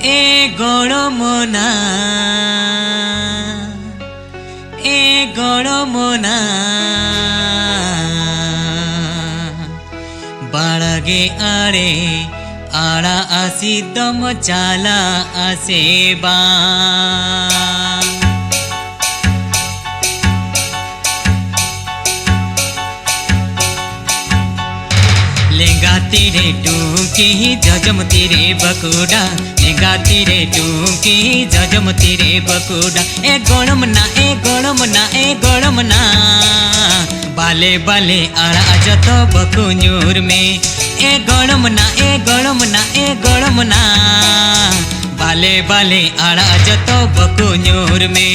এ গড়মনা এ গড়মনা বাড়াগে আড়ে আড়া আসি দম চালা আসে বা लेंगा तेरे टूकी जजम तेरे बकुड़ा लेंगा तेरे टूकी जजम तेरे बकुड़ा ए गड़मना ए गड़मना ए गड़मना बाले बाले आड़ा जत बकुन्यूर में ए गड़मना ए गड़मना ए गड़मना बाले बाले आड़ा जत बकुन्यूर में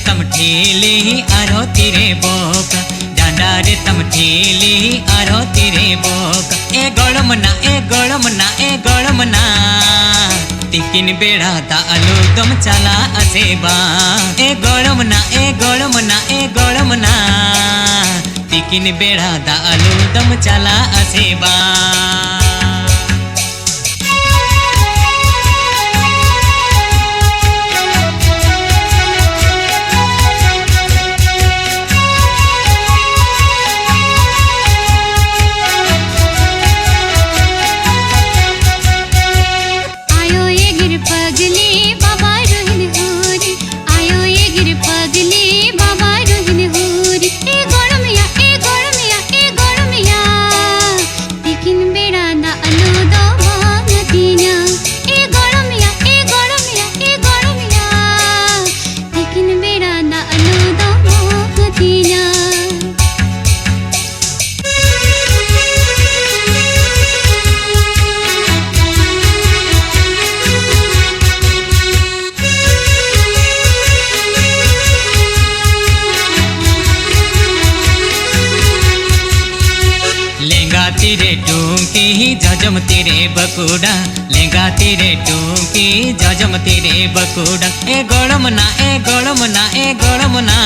तम ठेले आरो तेरे बोका डांडा रे तम ठेले आरो तेरे बोका ए गड़मना ए गड़मना ए गड़मना तिकिन बेड़ा ता आलू दम चला असेबा ए गड़मना ए गड़मना ए गड़मना तिकिन बेड़ा ता आलू दम चला असेबा तेरे टूकी जजम तेरे बकुड़ा लेंगा तेरे टूकी जजम तेरे बकुड़ा ए गड़मना ए गड़मना ए गड़मना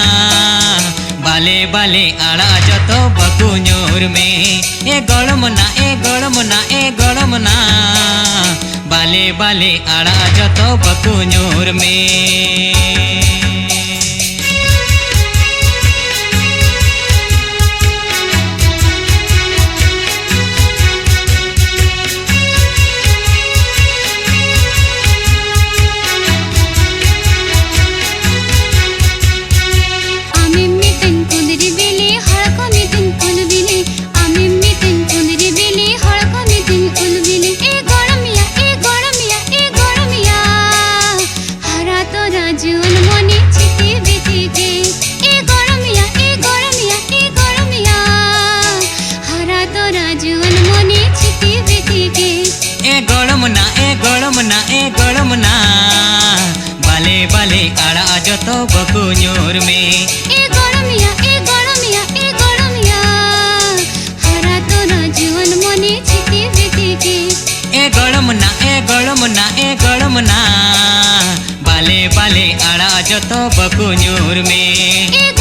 बाले बाले आड़ा जत बकुन्यूर में ए गड़मना ए गड़मना ए गड़मना बाले बाले आड़ा जत बकुन्यूर में गड़मना ए गड़मना बाले बाले आड़ा जत बकुन्यूर में ए गड़मिया ए गड़मिया ए गड़मिया हरा तोरा जीवन मने छिके बेटिके ए गड़मना ए गड़मना ए गड़मना बाले बाले आड़ा जत बकुन्यूर में ए